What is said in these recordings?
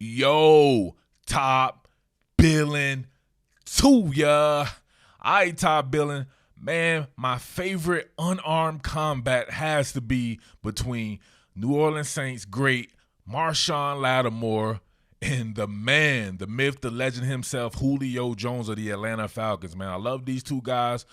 Yo, top Billin to ya. I top Billin. Man, my favorite unarmed combat has to be between New Orleans Saints great Marshon Lattimore and the man, the myth, the legend himself, Julio Jones of the Atlanta Falcons. Man, I love these two guys.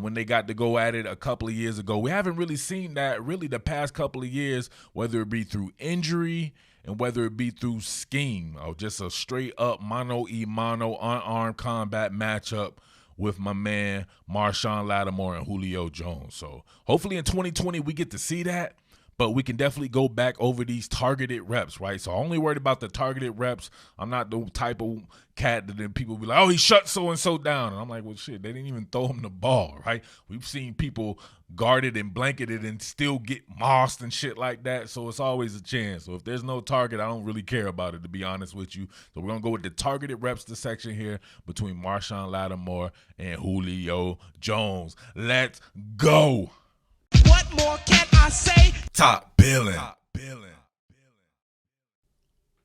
When they got to go at it a couple of years ago. We haven't really seen that really the past couple of years, whether it be through injury and whether it be through scheme or just a straight up mano-a-mano unarmed combat matchup with my man Marshon Lattimore and Julio Jones. So hopefully in 2020 we get to see that. But we can definitely go back over these targeted reps, right? So I'm only worried about the targeted reps. I'm not the type of cat that then people be like, oh, he shut so-and-so down. And I'm like, well, shit, they didn't even throw him the ball, right? We've seen people guarded and blanketed and still get mossed and shit like that. So it's always a chance. So if there's no target, I don't really care about it, to be honest with you. So we're going to go with the targeted reps dissection here between Marshon Lattimore and Julio Jones. Let's go. What more can I say? Top Billin. All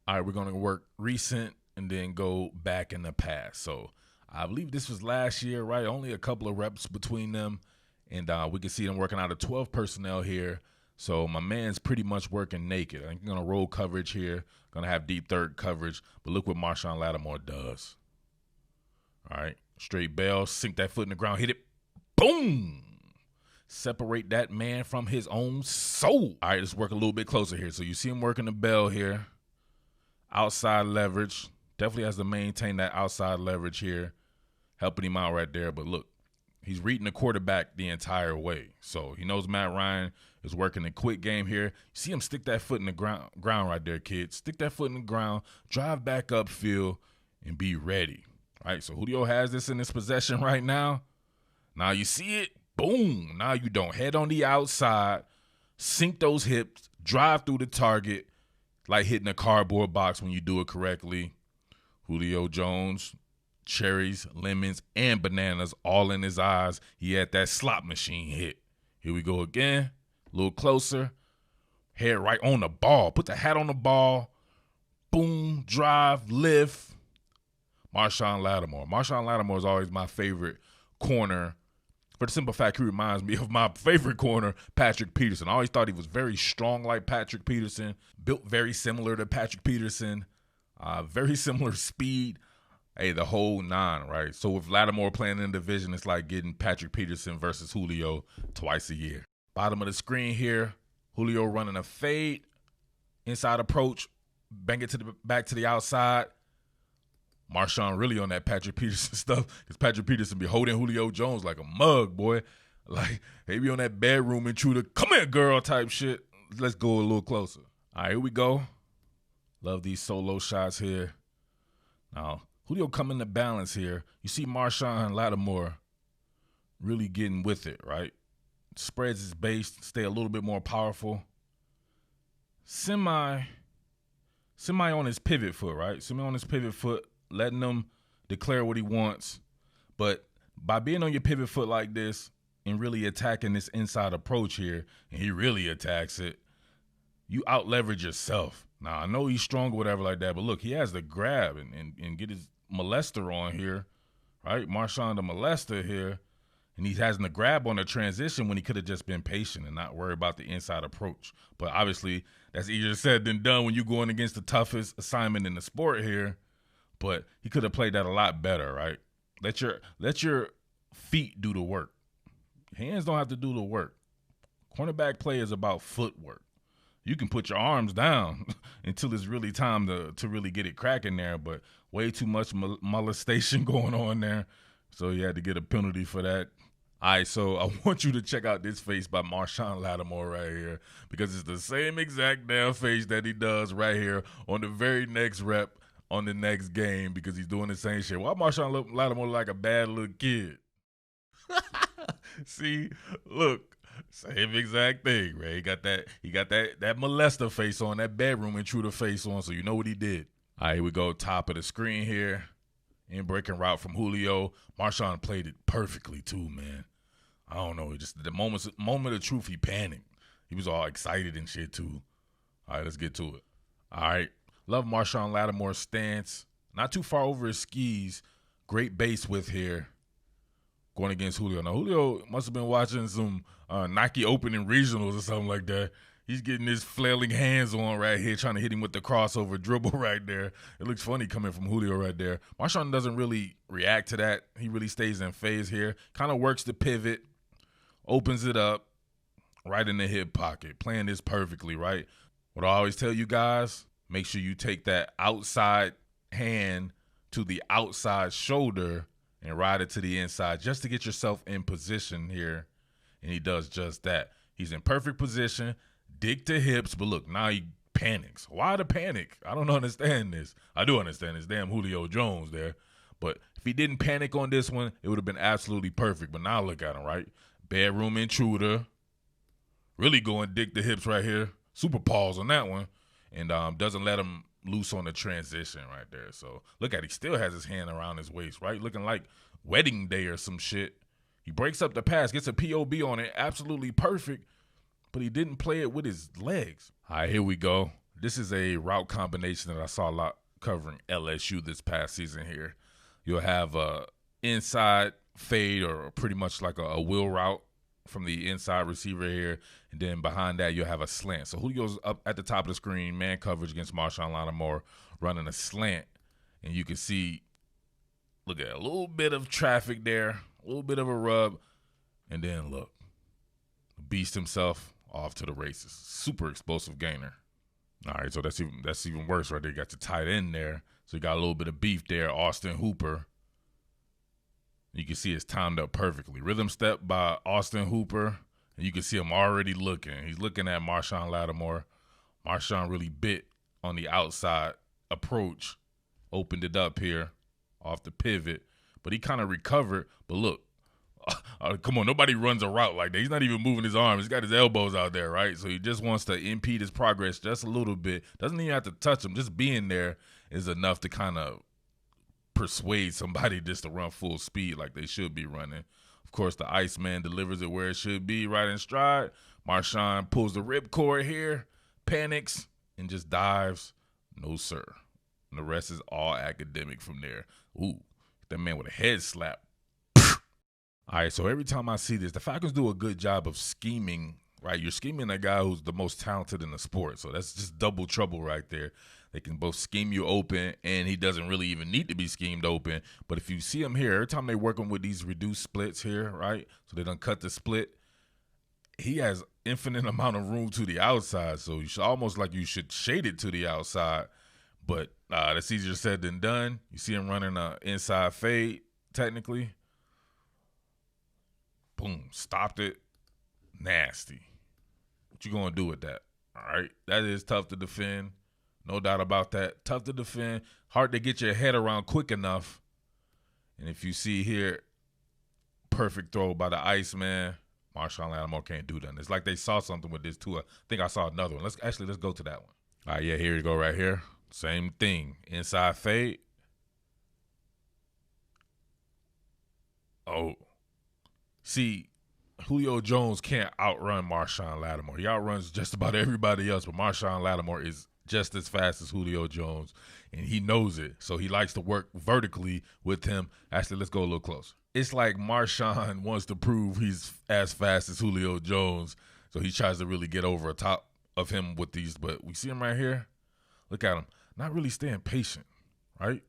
right, we're going to work recent and then go back in the past. So I believe this was last year, right? Only a couple of reps between them. And we can see them working out of 12 personnel here. So my man's pretty much working naked. I'm going to roll coverage here. Going to have deep third coverage. But look what Marshon Lattimore does. All right, straight bail, sink that foot in the ground, hit it. Boom. Separate that man from his own soul. All right, let's work a little bit closer here. So you see him working the bell here. Outside leverage. Definitely has to maintain that outside leverage here. Helping him out right there. But look, he's reading the quarterback the entire way. So he knows Matt Ryan is working a quick game here. You see him stick that foot in the ground right there, kids. Stick that foot in the ground. Drive back upfield and be ready. All right, so Julio has this in his possession right now. Now you see it. Boom. Now you don't. Head on the outside, sink those hips, drive through the target like hitting a cardboard box when you do it correctly. Julio Jones, cherries, lemons, and bananas all in his eyes. He had that slot machine hit. Here we go again. A little closer. Head right on the ball. Put the hat on the ball. Boom. Drive. Lift. Marshon Lattimore. Marshon Lattimore is always my favorite corner. For the simple fact, he reminds me of my favorite corner, Patrick Peterson. I always thought he was very strong like Patrick Peterson, built very similar to Patrick Peterson, very similar speed. Hey, the whole nine, right? So with Lattimore playing in the division, it's like getting Patrick Peterson versus Julio twice a year. Bottom of the screen here, Julio running a fade, inside approach, bang it to the back to the outside. Marshon really on that Patrick Peterson stuff because Patrick Peterson be holding Julio Jones like a mug, boy. Like, he be on that bedroom intruder, come here, girl type shit. Let's go a little closer. All right, here we go. Love these solo shots here. Now, Julio come into balance here. You see Marshon Lattimore really getting with it, right? Spreads his base, stay a little bit more powerful. Semi on his pivot foot, right? Semi on his pivot foot. Letting him declare what he wants. But by being on your pivot foot like this and really attacking this inside approach here, and he really attacks it, you out-leverage yourself. Now, I know he's strong or whatever like that, but look, he has to grab and get his molester on here, right? Marshon the molester here, and he has to grab on the transition when he could have just been patient and not worry about the inside approach. But obviously, that's easier said than done when you're going against the toughest assignment in the sport here. But he could have played that a lot better, right? Let your feet do the work. Hands don't have to do the work. Cornerback play is about footwork. You can put your arms down until it's really time to really get it cracking there, but way too much molestation going on there. So you had to get a penalty for that. All right, so I want you to check out this face by Marshon Lattimore right here because it's the same exact damn face that he does right here on the very next rep. On the next game because he's doing the same shit. Why Marshon Lattimore like a bad little kid? See, look, same exact thing, right? He got that molester face on, that bedroom intruder face on, so you know what he did. All right, here we go, top of the screen here. In breaking route from Julio. Marshon played it perfectly too, man. I don't know, just the moment of truth, he panicked. He was all excited and shit too. All right, let's get to it. All right. Love Marshon Lattimore's stance. Not too far over his skis. Great base width here. Going against Julio. Now, Julio must have been watching some Nike Open regionals or something like that. He's getting his flailing hands on right here, trying to hit him with the crossover dribble right there. It looks funny coming from Julio right there. Marshon doesn't really react to that. He really stays in phase here. Kind of works the pivot, opens it up right in the hip pocket. Playing this perfectly, right? What I always tell you guys, make sure you take that outside hand to the outside shoulder and ride it to the inside just to get yourself in position here. And he does just that. He's in perfect position. Dig to hips, but look, now he panics. Why the panic? I don't understand this. I do understand this. Damn Julio Jones there. But if he didn't panic on this one, it would have been absolutely perfect. But now look at him, right? Bedroom intruder. Really going dig to hips right here. Super pause on that one. And doesn't let him loose on the transition right there. So look at it. He still has his hand around his waist, right? Looking like wedding day or some shit. He breaks up the pass, gets a POB on it. Absolutely perfect. But he didn't play it with his legs. All right, here we go. This is a route combination that I saw a lot covering LSU this past season here. You'll have a inside fade or pretty much like a wheel route from the inside receiver here. And then behind that, you'll have a slant. So Julio's up at the top of the screen, man coverage against Marshon Lattimore, running a slant. And you can see, look at a little bit of traffic there, a little bit of a rub. And then look, beast himself off to the races. Super explosive gainer. All right, so that's even worse right there. You got your tight end there. So you got a little bit of beef there, Austin Hooper. You can see it's timed up perfectly. Rhythm step by Austin Hooper. And you can see him already looking. He's looking at Marshon Lattimore. Marshon really bit on the outside approach. Opened it up here off the pivot. But he kind of recovered. But look. Come on, nobody runs a route like that. He's not even moving his arms. He's got his elbows out there, right? So he just wants to impede his progress just a little bit. Doesn't even have to touch him. Just being there is enough to kind of persuade somebody just to run full speed like they should be running. Of course, the Iceman delivers it where it should be, right in stride. Marshon pulls the ripcord here, panics, and just dives. No, sir. And the rest is all academic from there. Ooh, that man with a head slap. All right, so every time I see this, the Falcons do a good job of scheming, right? You're scheming a guy who's the most talented in the sport, so that's just double trouble right there. They can both scheme you open, and he doesn't really even need to be schemed open. But if you see him here, every time they're working with these reduced splits here, right? So they done cut the split. He has infinite amount of room to the outside, so you should shade it to the outside. But that's easier said than done. You see him running an inside fade, technically. Boom, stopped it. Nasty. What you going to do with that? All right, that is tough to defend. No doubt about that. Tough to defend. Hard to get your head around quick enough. And if you see here, perfect throw by the Iceman. Marshon Lattimore can't do that. It's like they saw something with this too. I think I saw another one. Let's go to that one. All right, yeah, here you go right here. Same thing. Inside fade. Oh. See, Julio Jones can't outrun Marshon Lattimore. He outruns just about everybody else, but Marshon Lattimore is just as fast as Julio Jones, and he knows it. So he likes to work vertically with him. Actually, let's go a little closer. It's like Marshon wants to prove he's as fast as Julio Jones, so he tries to really get over top of him with these. But we see him right here. Look at him. Not really staying patient, right?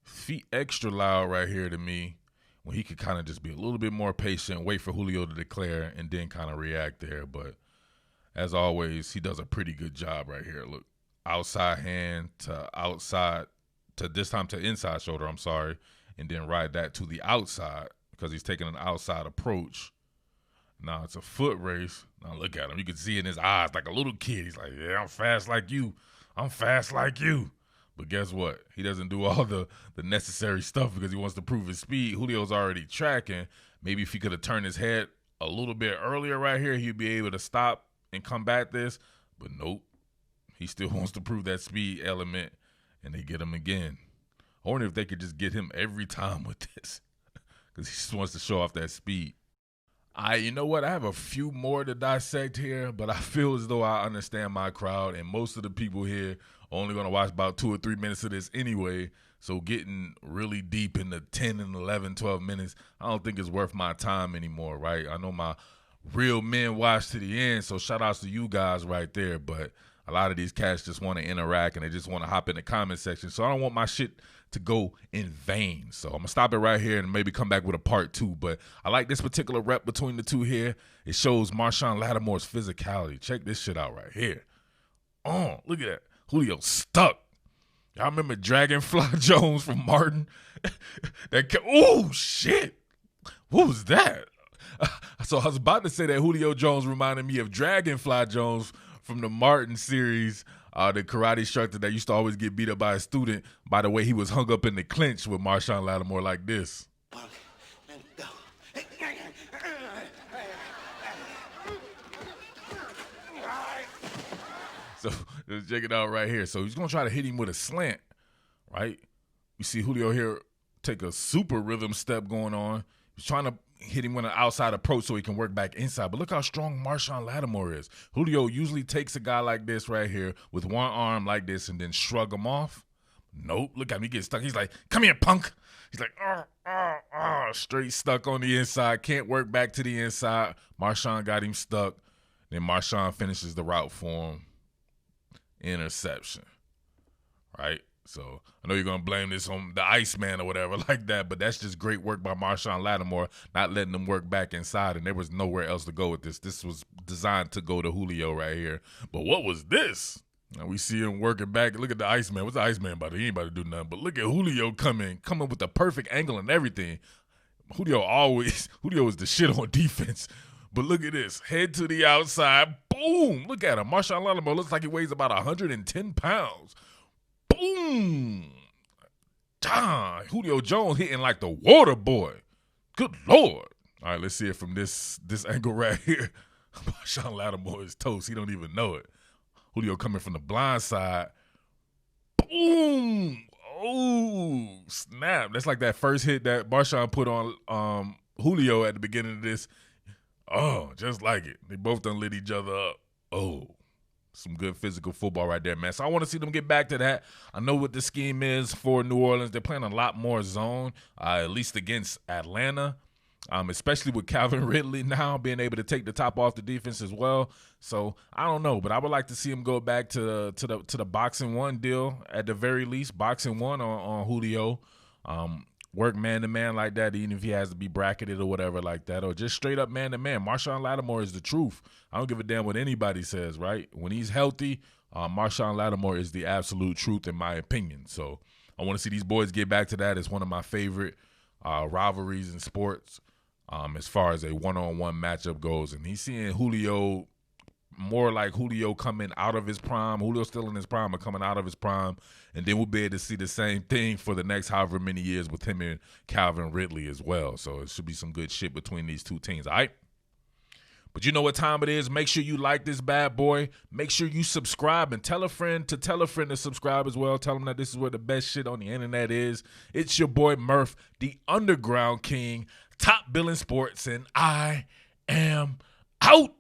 Feet extra loud right here to me. When he could kind of just be a little bit more patient, wait for Julio to declare, and then kind of react there. But as always, he does a pretty good job right here. Look, outside hand to outside, to this time to inside shoulder, I'm sorry, and then ride that to the outside because he's taking an outside approach. Now it's a foot race. Now look at him. You can see in his eyes like a little kid. He's like, yeah, I'm fast like you. I'm fast like you. But guess what? He doesn't do all the necessary stuff because he wants to prove his speed. Julio's already tracking. Maybe if he could have turned his head a little bit earlier right here, he'd be able to stop and combat this. But nope. He still wants to prove that speed element, and they get him again. I wonder if they could just get him every time with this because he just wants to show off that speed. You know what? I have a few more to dissect here, but I feel as though I understand my crowd, and most of the people here are only going to watch about 2 or 3 minutes of this anyway. So getting really deep into 10 and 11, 12 minutes, I don't think it's worth my time anymore, right? I know my real men watch to the end, so shout outs to you guys right there, but a lot of these cats just want to interact and they just want to hop in the comment section. So I don't want my shit to go in vain. So I'm going to stop it right here and maybe come back with a part 2. But I like this particular rep between the two here. It shows Marshon Lattimore's physicality. Check this shit out right here. Oh, look at that. Julio stuck. Y'all remember Dragonfly Jones from Martin? Oh, shit. What was that? So I was about to say that Julio Jones reminded me of Dragonfly Jones from the Martin series, the karate instructor that used to always get beat up by a student by the way he was hung up in the clinch with Marshon Lattimore like this. So let's check it out right here. So he's going to try to hit him with a slant, right? You see Julio here take a super rhythm step going on. He's trying to hit him with an outside approach so he can work back inside. But look how strong Marshon Lattimore is. Julio usually takes a guy like this right here with one arm like this and then shrug him off. Nope. Look at him. He gets stuck. He's like, come here, punk. He's like, straight stuck on the inside. Can't work back to the inside. Marshon got him stuck. Then Marshon finishes the route for him. Interception. Right? So I know you're going to blame this on the Iceman or whatever like that, but that's just great work by Marshon Lattimore, not letting them work back inside, and there was nowhere else to go with this. This was designed to go to Julio right here. But what was this? Now we see him working back. Look at the Iceman. What's the Iceman about to do? He ain't about to do nothing. But look at Julio coming with the perfect angle and everything. Julio is the shit on defense. But look at this. Head to the outside. Boom. Look at him. Marshon Lattimore looks like he weighs about 110 pounds. Boom. Julio Jones hitting like the water boy. Good Lord. All right, let's see it from this angle right here. Marshon Lattimore is toast. He don't even know it. Julio coming from the blind side. Boom. Oh, snap. That's like that first hit that Marshon put on Julio at the beginning of this. Oh, just like it. They both done lit each other up. Oh, some good physical football right there, man. So I want to see them get back to that. I know what the scheme is for New Orleans. They're playing a lot more zone, at least against Atlanta, especially with Calvin Ridley now being able to take the top off the defense as well. So I don't know, but I would like to see him go back to the boxing one deal at the very least, boxing one on Julio. Work man-to-man like that, even if he has to be bracketed or whatever like that, or just straight up man-to-man. Marshon Lattimore is the truth. I don't give a damn what anybody says, right? When he's healthy, Marshon Lattimore is the absolute truth in my opinion. So I want to see these boys get back to that. It's one of my favorite rivalries in sports as far as a one-on-one matchup goes. And he's seeing Julio more like Julio coming out of his prime. Julio's still in his prime, but coming out of his prime. And then we'll be able to see the same thing for the next however many years with him and Calvin Ridley as well. So it should be some good shit between these two teams, all right? But you know what time it is. Make sure you like this bad boy. Make sure you subscribe and tell a friend to subscribe as well. Tell them that this is where the best shit on the internet is. It's your boy Murph, the Underground King, top billing sports, and I am out.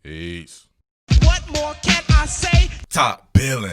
Peace. What more can I say? Top billing.